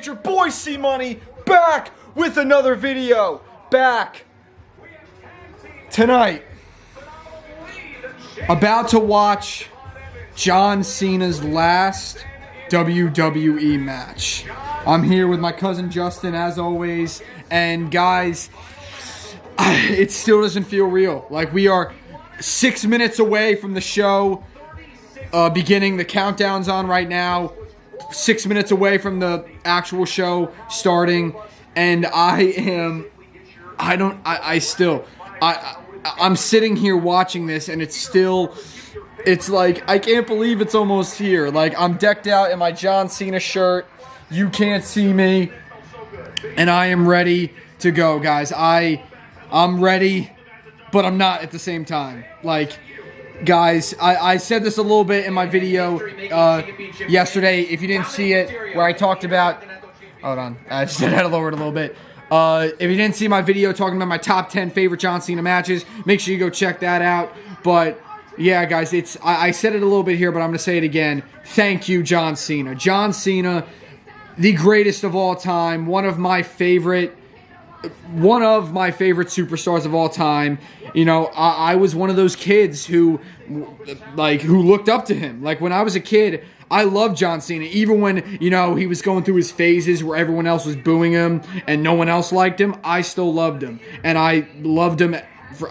It's your boy C-Money back with another video. Back tonight. About to watch John Cena's last WWE match. I'm here with my cousin Justin as always. And guys, it still doesn't feel real. Like we are 6 minutes away from the show beginning. The countdown's on right now. 6 minutes away from the actual show starting, and I'm sitting here watching this, and it's like, I can't believe it's almost here. Like, I'm decked out in my John Cena shirt. You can't see me, and I am ready to go, guys. I'm ready, but I'm not at the same time. Like, guys, I said this a little bit in my video yesterday. If you didn't see it, where I talked about... Hold on. I just had to lower it a little bit. If you didn't see my video talking about my top 10 favorite John Cena matches, make sure you go check that out. But, yeah, guys, I said it a little bit here, but I'm going to say it again. Thank you, John Cena. John Cena, the greatest of all time, one of my favorite superstars of all time. You know, I was one of those kids who looked up to him. Like, when I was a kid, I loved John Cena, even when, you know, he was going through his phases where everyone else was booing him and no one else liked him. I still loved him, and I loved him.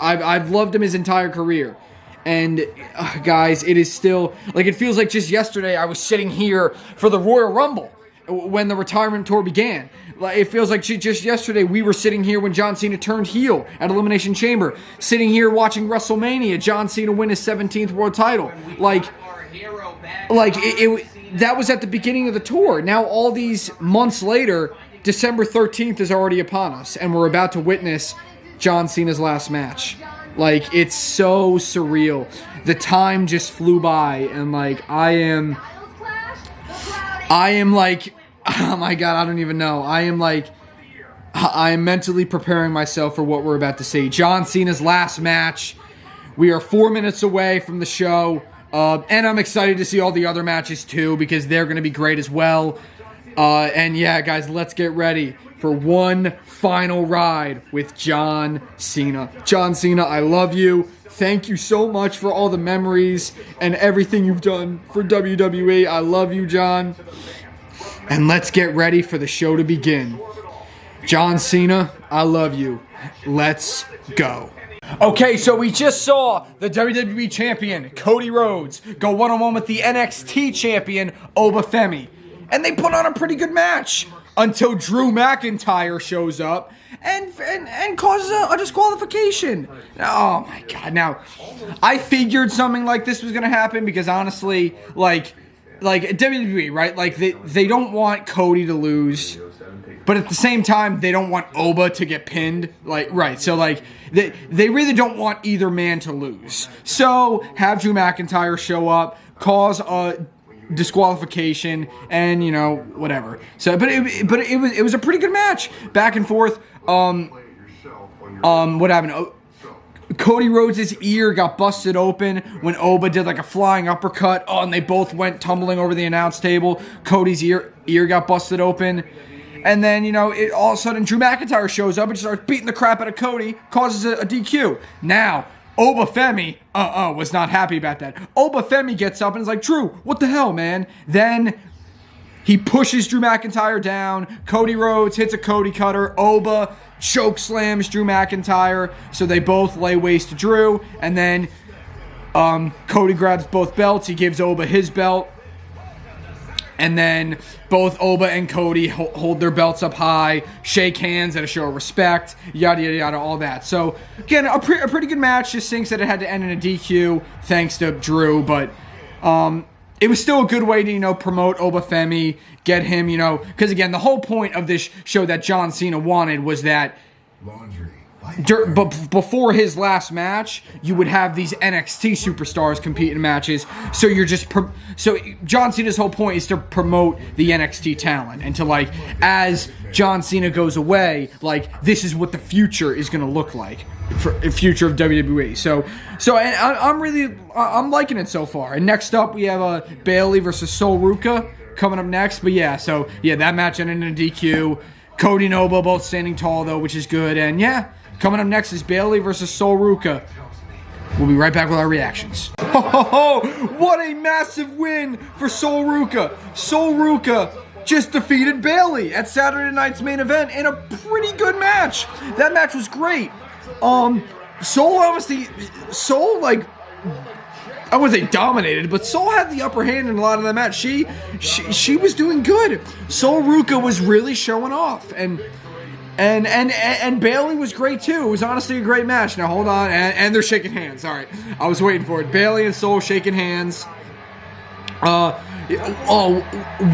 I've loved him his entire career. And guys, it is still, like, it feels like just yesterday I was sitting here for the Royal Rumble when the retirement tour began. It feels like just yesterday we were sitting here when John Cena turned heel at Elimination Chamber. Sitting here watching WrestleMania, John Cena win his 17th world title. That was at the beginning of the tour. Now all these months later, December 13th is already upon us, and we're about to witness John Cena's last match. Like, it's so surreal. The time just flew by, and like I am like, oh my God, I don't even know. I am mentally preparing myself for what we're about to see. John Cena's last match. We are 4 minutes away from the show. And I'm excited to see all the other matches too, because they're going to be great as well. And yeah, guys, let's get ready for one final ride with John Cena. John Cena, I love you. Thank you so much for all the memories and everything you've done for WWE. I love you, John. And let's get ready for the show to begin. John Cena, I love you. Let's go. Okay, so we just saw the WWE Champion, Cody Rhodes, go one-on-one with the NXT Champion, Oba Femi. And they put on a pretty good match until Drew McIntyre shows up and causes a disqualification. Oh my God. Now, I figured something like this was going to happen because honestly, like WWE, right? Like, they don't want Cody to lose, but at the same time, they don't want Oba to get pinned. Like, right. So, like, they really don't want either man to lose. So, have Drew McIntyre show up, cause a disqualification, and, you know, whatever. So, but it was a pretty good match. Back and forth. What happened? Cody Rhodes' ear got busted open when Oba did like a flying uppercut. Oh, and they both went tumbling over the announce table. Cody's ear got busted open. And then, you know, all of a sudden Drew McIntyre shows up and starts beating the crap out of Cody, causes a DQ. Now, Oba Femi, was not happy about that. Oba Femi gets up and is like, Drew, what the hell, man? Then he pushes Drew McIntyre down. Cody Rhodes hits a Cody cutter. Oba choke slams Drew McIntyre. So they both lay waste to Drew. And then Cody grabs both belts. He gives Oba his belt. And then both Oba and Cody hold their belts up high, shake hands at a show of respect, yada, yada, yada, all that. So, again, a pretty good match. Just thinks that it had to end in a DQ thanks to Drew. But it was still a good way to, you know, promote Oba Femi, get him, you know. Because, again, the whole point of this show that John Cena wanted was that before his last match, you would have these NXT superstars compete in matches. So you're just so John Cena's whole point is to promote the NXT talent and to, like, as John Cena goes away, like, this is what the future is going to look like for the future of WWE. So I'm liking it so far. And next up we have Bayley versus Sol Ruca. coming up next. But yeah, so yeah, that match ended in a DQ. Cody and Noble both standing tall though, which is good. And yeah, coming up next is Bayley versus Sol Ruca. We'll be right back with our reactions. Oh, what a massive win for Sol Ruca. Sol Ruca just defeated Bayley at Saturday night's main event in a pretty good match. That match was great. Sol obviously, like, I wouldn't say dominated, but Sol had the upper hand in a lot of the match. She was doing good. Sol Ruca was really showing off, and Bayley was great too. It was honestly a great match. Now hold on, and they're shaking hands. All right, I was waiting for it. Bayley and Sol shaking hands. Oh,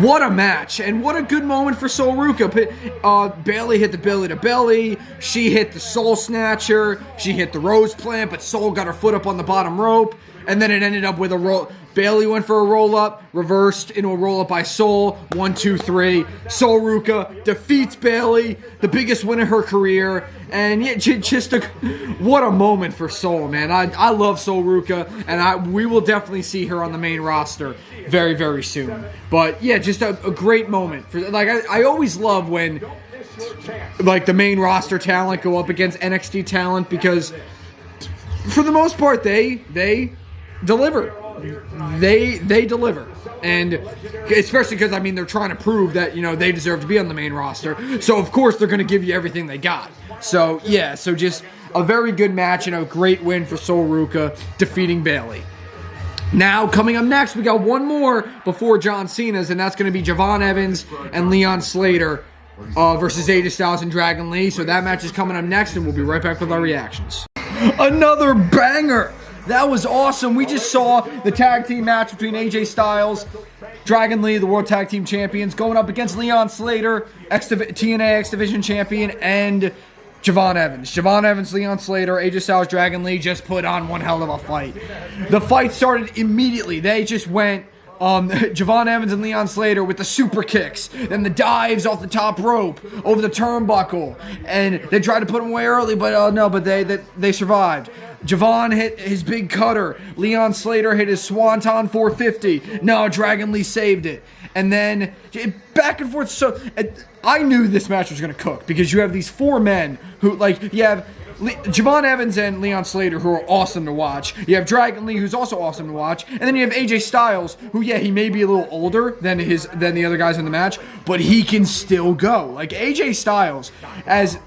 what a match, and what a good moment for Sol Ruca. Bayley hit the belly to belly. She hit the Sol Snatcher. She hit the Rose Plant, but Sol got her foot up on the bottom rope, and then it ended up with a roll. Bayley went for a roll-up, reversed into a roll-up by Sol. 1, 2, 3. Sol Ruca defeats Bayley, the biggest win of her career. And yeah, what a moment for Sol, man. I love Sol Ruca, and we will definitely see her on the main roster very, very soon. But yeah, just a great moment. I always love when like the main roster talent go up against NXT talent, because for the most part they deliver. They deliver, and especially because I mean they're trying to prove that they deserve to be on the main roster. So of course they're going to give you everything they got. So yeah, so just a very good match and a great win for Sol Ruca defeating Bayley. Now coming up next, we got one more before John Cena's, and that's going to be Javon Evans and Leon Slater versus AJ Styles and Dragon Lee. So that match is coming up next, and we'll be right back with our reactions. Another banger. That was awesome. We just saw the tag team match between AJ Styles, Dragon Lee, the World Tag Team Champions, going up against Leon Slater, TNA X Division Champion, and Javon Evans. Javon Evans, Leon Slater, AJ Styles, Dragon Lee just put on one hell of a fight. The fight started immediately. They just went Javon Evans and Leon Slater with the super kicks, then the dives off the top rope over the turnbuckle, and they tried to put him away early, but no, but they survived. Javon hit his big cutter. Leon Slater hit his Swanton 450. No, Dragon Lee saved it. And then back and forth. So I knew this match was going to cook, because you have these four men who, like, you have Javon Evans and Leon Slater, who are awesome to watch. You have Dragon Lee, who's also awesome to watch. And then you have AJ Styles, who, yeah, he may be a little older than the other guys in the match, but he can still go. Like, AJ Styles,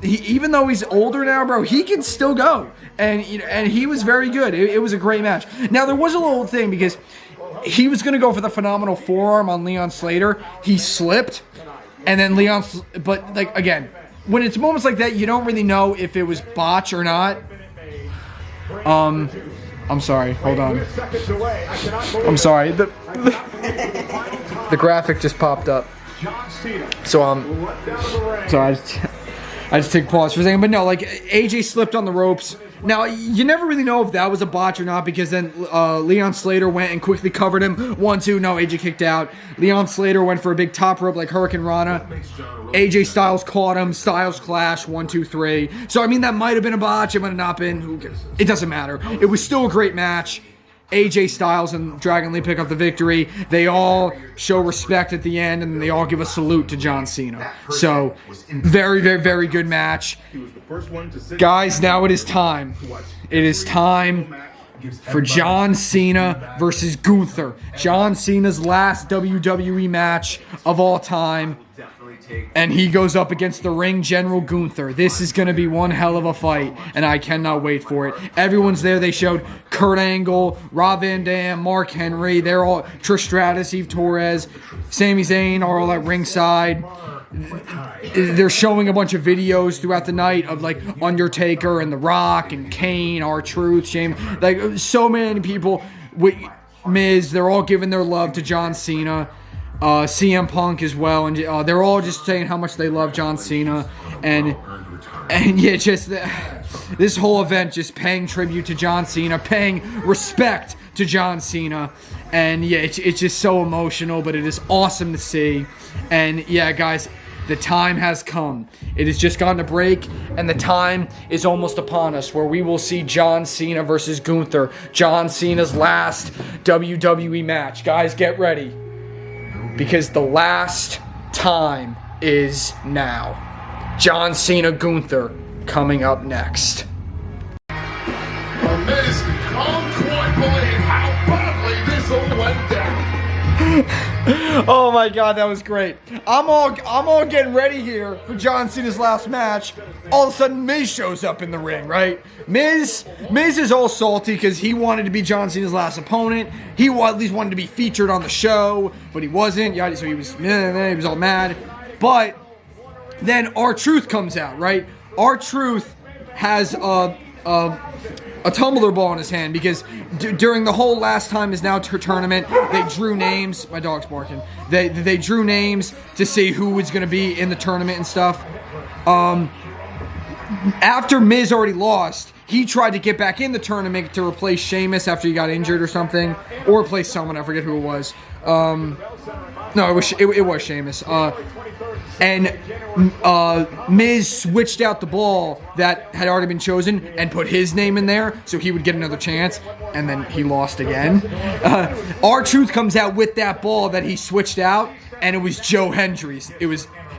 even though he's older now, bro, he can still go. And he was very good. It was a great match. Now, there was a little thing, because he was going to go for the phenomenal forearm on Leon Slater. He slipped. And then but, like, again, when it's moments like that, you don't really know if it was botch or not. I'm sorry. Hold on. I'm sorry. The graphic just popped up. So sorry. I just take a pause for a second. But no, like, AJ slipped on the ropes. Now, you never really know if that was a botch or not, because then Leon Slater went and quickly covered him. 1, 2, no, AJ kicked out. Leon Slater went for a big top rope like Hurricane Rana. AJ Styles caught him. Styles clash. 1, 2, 3. So, I mean, that might have been a botch. It might have not been. Who cares? It doesn't matter. It was still a great match. AJ Styles and Dragon Lee pick up the victory. They all show respect at the end, and they all give a salute to John Cena. So, very, very, very good match. Guys, now it is time. It is time for John Cena versus Gunther. John Cena's last WWE match of all time. And he goes up against the ring general Gunther. This is going to be one hell of a fight, and I cannot wait for it. Everyone's there. They showed Kurt Angle, Rob Van Dam, Mark Henry. They're all Trish Stratus, Eve Torres, Sami Zayn are all at ringside. They're showing a bunch of videos throughout the night of, like, Undertaker and The Rock and Kane, R-Truth, Shane. Like, so many people with Miz. They're all giving their love to John Cena. CM Punk as well, and they're all just saying how much they love John Cena, and yeah, just this whole event just paying tribute to John Cena, paying respect to John Cena, and yeah, it's just so emotional, but it is awesome to see. And yeah, guys, the time has come. It has just gotten a break, and the time is almost upon us where we will see John Cena versus Gunther, John Cena's last WWE match. Guys, get ready, because the last time is now. John Cena, Gunther, coming up next. Miz can't quite believe how badly this all went down. Oh my God, that was great. I'm all getting ready here for John Cena's last match. All of a sudden, Miz shows up in the ring, right? Miz is all salty because he wanted to be John Cena's last opponent. He at least wanted to be featured on the show, but he wasn't. Yeah, so he was all mad. But then R-Truth comes out, right? R-Truth has a tumbler ball in his hand because during the whole last time is now tournament, they drew names. My dog's barking. They drew names to see who was going to be in the tournament and stuff. After Miz already lost, he tried to get back in the tournament to replace Sheamus after he got injured or something, or replace someone. I forget who it was. No, it was Sheamus. And Miz switched out the ball that had already been chosen and put his name in there so he would get another chance, and then he lost again. R-Truth comes out with that ball that he switched out, and it was Joe Hendry's.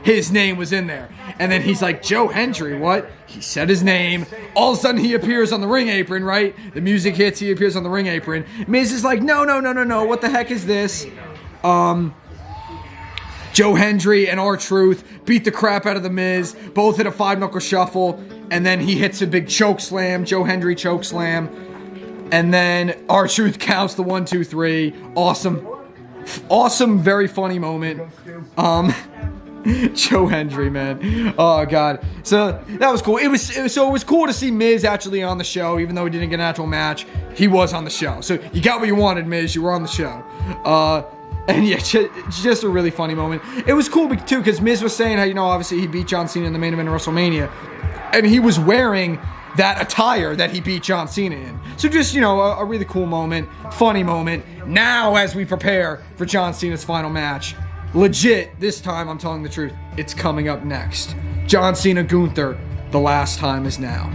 His name was in there. And then he's like, Joe Hendry, what? He said his name. All of a sudden he appears on the ring apron, right? The music hits, he appears on the ring apron. Miz is like, no, what the heck is this? Joe Hendry and R-Truth beat the crap out of the Miz. Both hit a 5-knuckle shuffle. And then he hits a big choke slam. Joe Hendry choke slam. And then R-Truth counts the 1, 2, 3. Awesome, very funny moment. Joe Hendry, man. Oh God. So that was cool. It was cool to see Miz actually on the show, even though he didn't get an actual match. He was on the show. So you got what you wanted, Miz. You were on the show. And yeah, just a really funny moment. It was cool too because Miz was saying how, obviously he beat John Cena in the main event of WrestleMania, and he was wearing that attire that he beat John Cena in. So just, a really cool moment, funny moment. Now as we prepare for John Cena's final match, legit, this time I'm telling the truth, it's coming up next. John Cena, Gunther, the last time is now.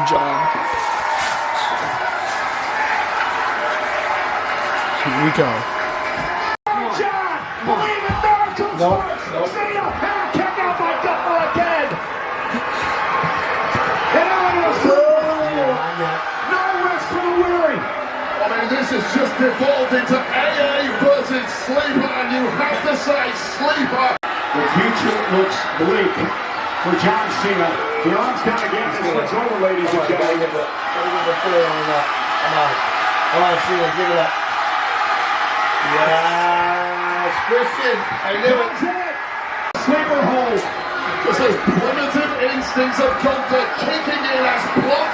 John. Here we go. John, believe in miracles. No. Cena, and kick out my Gunther again. And on to no rest for the weary. I mean, this has just evolved into AA versus Sleeper, and you have to say Sleeper. The future looks bleak for John Cena. The odds down again. This one's over, ladies and gentlemen. I'm out. I want to see him. Give it up. Yes, Christian. I knew it. Sleeper hold. Just those primitive instincts of Gunther kicking in as block.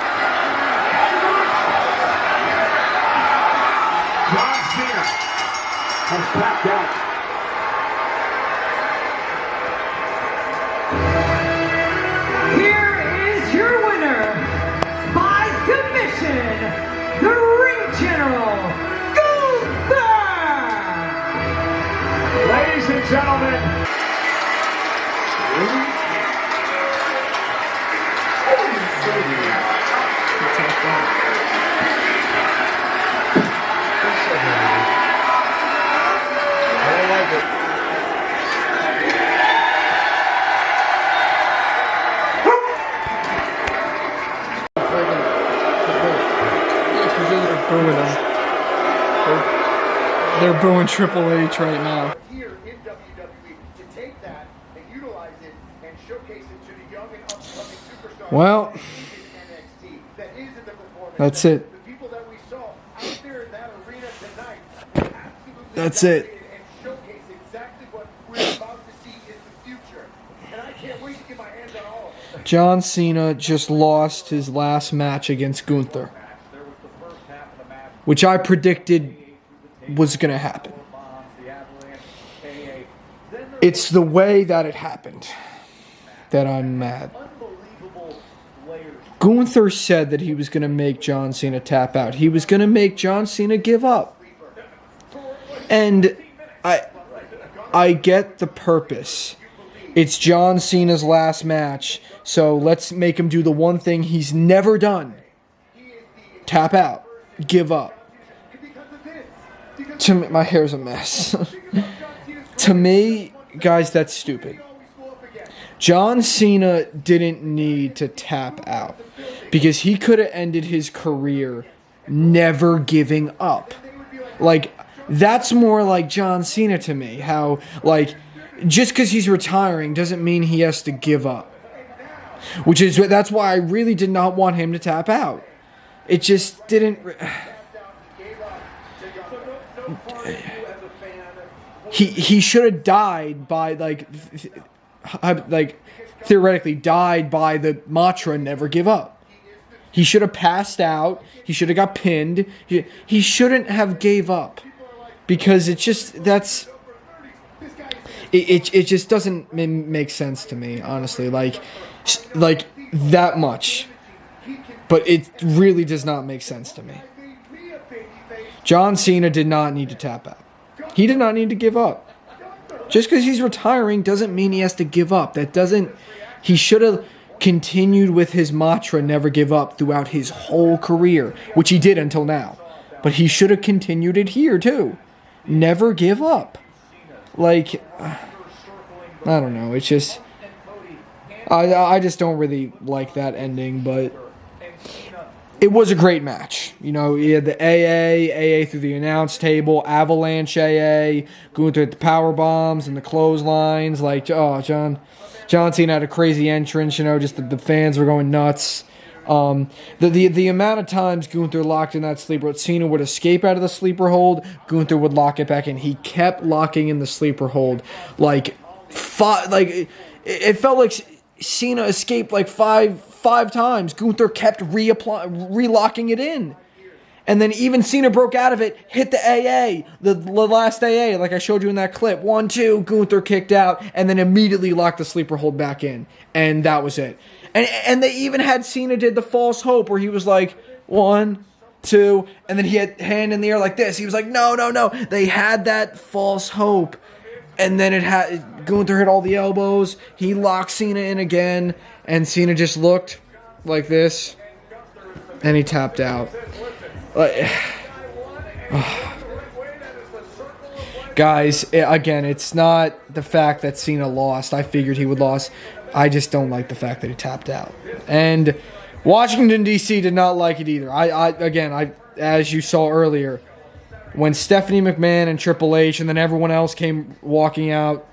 John Cena has backed out. Here is your winner, by submission, the Ring General, Gunther! Ladies and gentlemen. They're booing Triple H right now. Here in WWE to take that and utilize it and showcase it to the young and upcoming superstars. Well, that is in NXT, that is in the performance. that's it. The people that we saw out there in that arena tonight absolutely That's it. dominated and showcase exactly what we're about to see in the future. And I can't wait to get my hands on all of it. John Cena just lost his last match against Gunther, which I predicted was going to happen. It's the way that it happened that I'm mad. Gunther said that he was going to make John Cena tap out. He was going to make John Cena give up. And I get the purpose. It's John Cena's last match, so let's make him do the one thing he's never done. Tap out. Give up. My hair's a mess. To me, guys, that's stupid. John Cena didn't need to tap out because he could have ended his career never giving up. Like, that's more like John Cena to me. How, like, just because he's retiring doesn't mean he has to give up. That's why I really did not want him to tap out. It just didn't. He should have died by like theoretically died by the mantra never give up. He should have passed out. He should have got pinned. He shouldn't have gave up because it just it just doesn't make sense to me, honestly. Like that much. But it really does not make sense to me. John Cena did not need to tap out. He did not need to give up. Just because he's retiring doesn't mean he has to give up. He should have continued with his mantra, never give up, throughout his whole career, which he did until now. But he should have continued it here, too. Never give up. Like, I don't know. It's just, I just don't really like that ending, but it was a great match. You know, he had the AA through the announce table, Avalanche AA, Gunther at the power bombs and the clotheslines. Like, oh, John Cena had a crazy entrance. You know, just the fans were going nuts. The amount of times Gunther locked in that sleeper hold, Cena would escape out of the sleeper hold, Gunther would lock it back in. He kept locking in the sleeper hold like it felt like Cena escaped like five times. Gunther kept relocking it in. And then even Cena broke out of it, hit the AA, the last AA, like I showed you in that clip. 1, 2, Gunther kicked out, and then immediately locked the sleeper hold back in. And that was it. And they even had Cena did the false hope where he was like, 1, 2, and then he had hand in the air like this. He was like, no. They had that false hope. And then Gunther hit all the elbows. He locked Cena in again, and Cena just looked like this, and he tapped out. Guys, again, it's not the fact that Cena lost. I figured he would lose. I just don't like the fact that he tapped out. And Washington, D.C. did not like it either. I as you saw earlier, when Stephanie McMahon and Triple H and then everyone else came walking out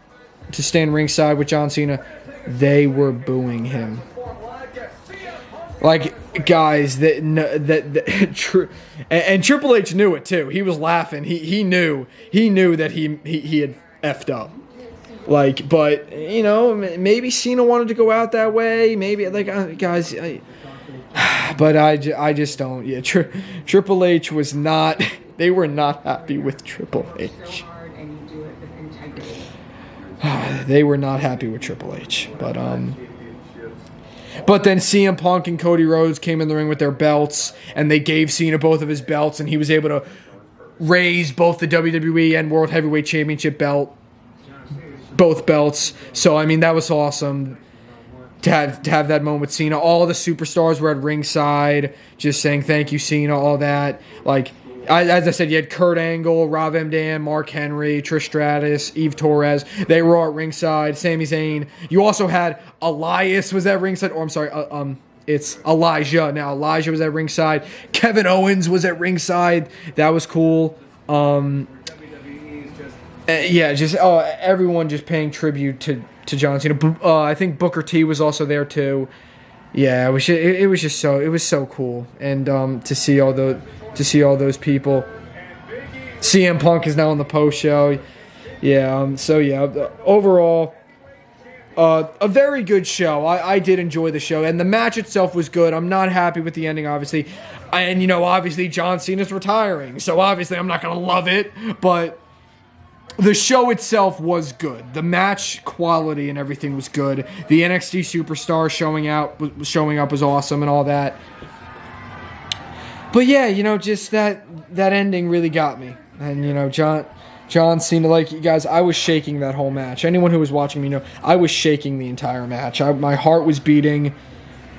to stand ringside with John Cena, they were booing him. Like, guys, and Triple H knew it too. He was laughing. He knew that he had effed up. Like, but you know, maybe Cena wanted to go out that way. Maybe guys, but I just don't. Yeah, Triple H was not. They were not happy with Triple H. They were not happy with Triple H, but then CM Punk and Cody Rhodes came in the ring with their belts, and they gave Cena both of his belts, and he was able to raise both the WWE and World Heavyweight Championship belt, both belts. So I mean, that was awesome to have that moment with Cena. All the superstars were at ringside, just saying thank you, Cena, all that. Like, as I said, you had Kurt Angle, Rob Van Dam, Mark Henry, Trish Stratus, Eve Torres. They were all at ringside. Sami Zayn. You also had Elias was at ringside. Or I'm sorry, it's Elijah. Now Elijah was at ringside. Kevin Owens was at ringside. That was cool. Yeah, just everyone just paying tribute to John Cena. I think Booker T was also there too. Yeah, it was so cool, and to see all those people. CM Punk is now on the post show. Yeah, so yeah, overall, a very good show. I did enjoy the show, and the match itself was good. I'm not happy with the ending, obviously, and obviously John Cena's retiring, so obviously I'm not gonna love it, but the show itself was good. The match quality and everything was good. The NXT superstar showing up was awesome and all that. But yeah, just that ending really got me. And John Cena, like, you guys, I was shaking that whole match. Anyone who was watching me I was shaking the entire match. My heart was beating.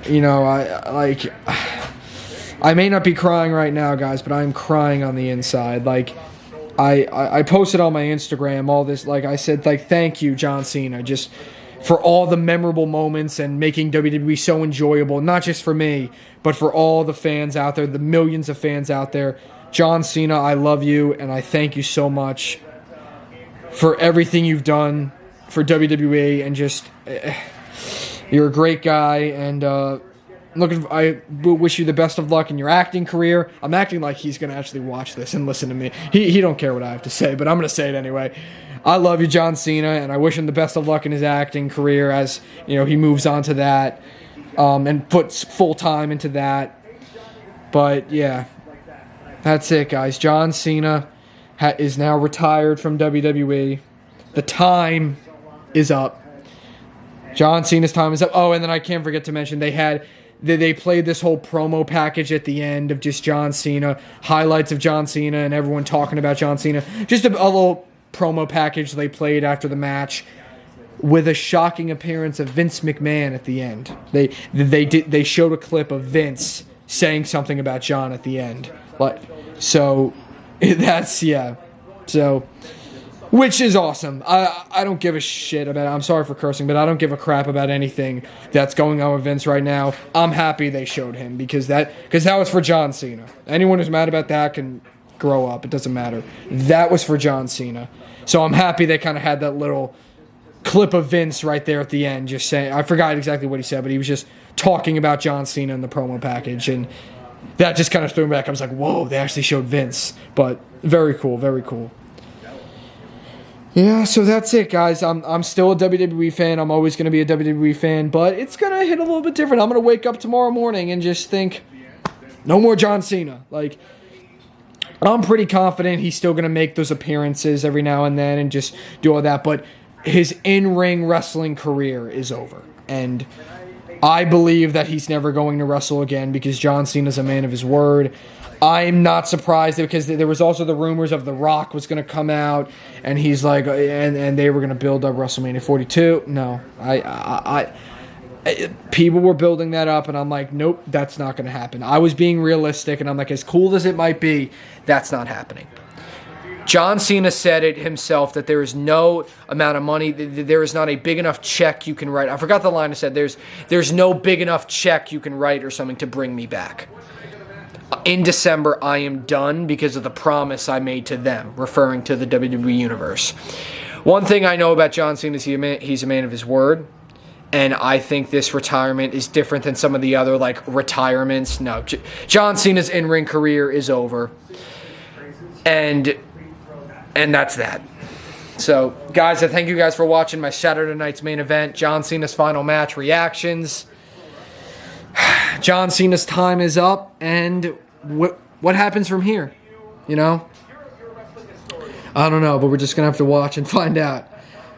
I may not be crying right now, guys, but I'm crying on the inside. Like, I posted on my Instagram all this, like I said, like, thank you, John Cena, just for all the memorable moments and making WWE so enjoyable, not just for me, but for all the fans out there, the millions of fans out there. John Cena, I love you, and I thank you so much for everything you've done for WWE, and just, you're a great guy, and I wish you the best of luck in your acting career. I'm acting like he's going to actually watch this and listen to me. He don't care what I have to say, but I'm going to say it anyway. I love you, John Cena, and I wish him the best of luck in his acting career as, he moves on to that, and puts full time into that. But, yeah. That's it, guys. John Cena is now retired from WWE. The time is up. John Cena's time is up. Oh, and then I can't forget to mention they played this whole promo package at the end of just John Cena, highlights of John Cena and everyone talking about John Cena. Just a little promo package they played after the match with a shocking appearance of Vince McMahon at the end. They showed a clip of Vince saying something about John at the end. So which is awesome. I don't give a shit about it. I'm sorry for cursing, but I don't give a crap about anything that's going on with Vince right now. I'm happy they showed him because that was for John Cena. Anyone who's mad about that can grow up. It doesn't matter. That was for John Cena. So I'm happy they kind of had that little clip of Vince right there at the end, just saying, I forgot exactly what he said, but he was just talking about John Cena in the promo package, and that just kind of threw me back. I was like, whoa, they actually showed Vince. But very cool, very cool. Yeah, so that's it, guys. I'm still a WWE fan. I'm always going to be a WWE fan, but it's going to hit a little bit different. I'm going to wake up tomorrow morning and just think, no more John Cena. Like, I'm pretty confident he's still going to make those appearances every now and then and just do all that, but his in-ring wrestling career is over. And I believe that he's never going to wrestle again because John Cena's a man of his word. I'm not surprised because there was also the rumors of The Rock was going to come out, and he's like, and they were going to build up WrestleMania 42. No, people were building that up, and I'm like, nope, that's not going to happen. I was being realistic, and I'm like, as cool as it might be, that's not happening. John Cena said it himself that there is no amount of money, there is not a big enough check you can write. I forgot the line I said. There's no big enough check you can write or something to bring me back. In December, I am done because of the promise I made to them, referring to the WWE Universe. One thing I know about John Cena is he's a man of his word, and I think this retirement is different than some of the other, retirements. No, John Cena's in-ring career is over, and that's that. So, guys, I thank you guys for watching my Saturday night's main event, John Cena's final match reactions. John Cena's time is up, and what happens from here? I don't know, but we're just going to have to watch and find out.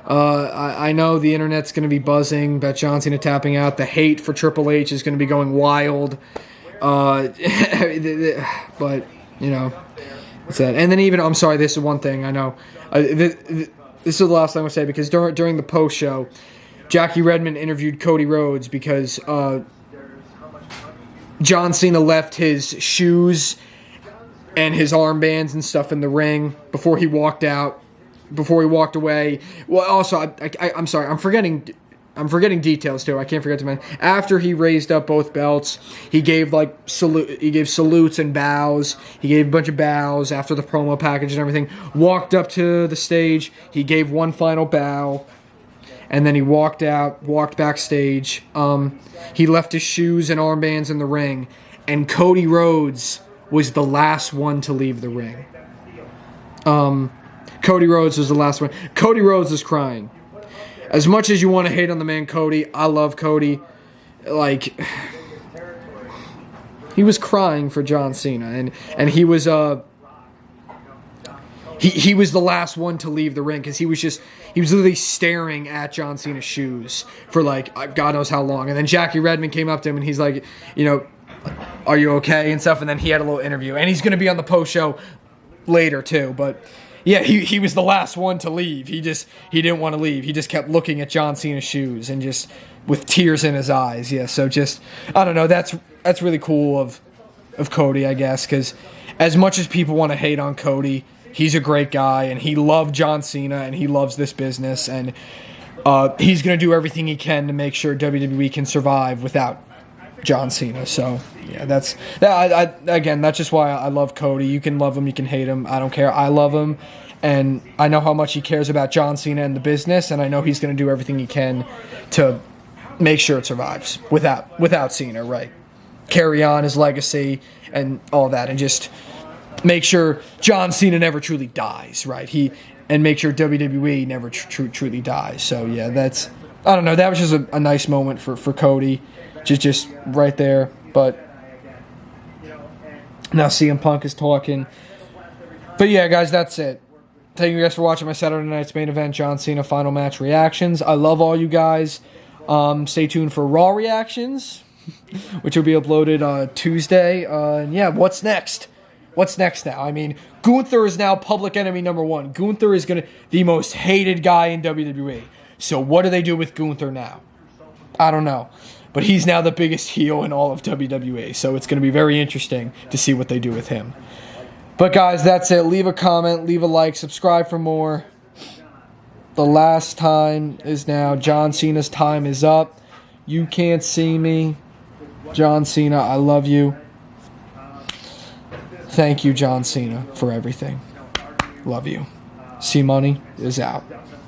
I know the internet's going to be buzzing about John Cena tapping out. The hate for Triple H is going to be going wild. But, it's that. And then even, I'm sorry, this is one thing I know. This is the last thing I'm going to say, because during the post show, Jackie Redmond interviewed Cody Rhodes because John Cena left his shoes and his armbands and stuff in the ring before he walked away. Well, also, I'm sorry, I'm forgetting I'm forgetting details too. I can't forget to mention. After he raised up both belts, he gave salutes and bows. He gave a bunch of bows after the promo package and everything. Walked up to the stage. He gave one final bow, and then he walked backstage. He left his shoes and armbands in the ring, and Cody Rhodes was the last one to leave the ring. Cody Rhodes was the last one. Cody Rhodes is crying. As much as you want to hate on the man Cody, I love Cody. Like, he was crying for John Cena, and he was he was the last one to leave the ring because he was literally staring at John Cena's shoes for like God knows how long. And then Jackie Redmond came up to him and he's like, you know, are you okay and stuff? And then he had a little interview, and he's gonna be on the post show later too, but. Yeah, he was the last one to leave. He didn't want to leave. He just kept looking at John Cena's shoes and just with tears in his eyes. Yeah, so just I don't know. That's really cool of Cody, I guess, because as much as people want to hate on Cody, he's a great guy and he loved John Cena and he loves this business and he's gonna do everything he can to make sure WWE can survive without John Cena. So yeah, that's just why I love Cody. You can love him, you can hate him. I don't care. I love him, and I know how much he cares about John Cena and the business, and I know he's going to do everything he can to make sure it survives without Cena. Right? Carry on his legacy and all that, and just make sure John Cena never truly dies. Right? And make sure WWE never truly dies. So yeah, I don't know. That was just a nice moment for Cody. Just right there, but now CM Punk is talking. But yeah, guys, that's it. Thank you guys for watching my Saturday night's main event, John Cena final match reactions. I love all you guys. Stay tuned for Raw reactions, which will be uploaded Tuesday. And yeah, what's next? What's next now? I mean, Gunther is now public enemy number 1. Gunther is the most hated guy in WWE. So what do they do with Gunther now? I don't know. But he's now the biggest heel in all of WWE, so it's going to be very interesting to see what they do with him. But guys, that's it. Leave a comment, leave a like, subscribe for more. The last time is now. John Cena's time is up. You can't see me. John Cena, I love you. Thank you, John Cena, for everything. Love you. C-Money is out.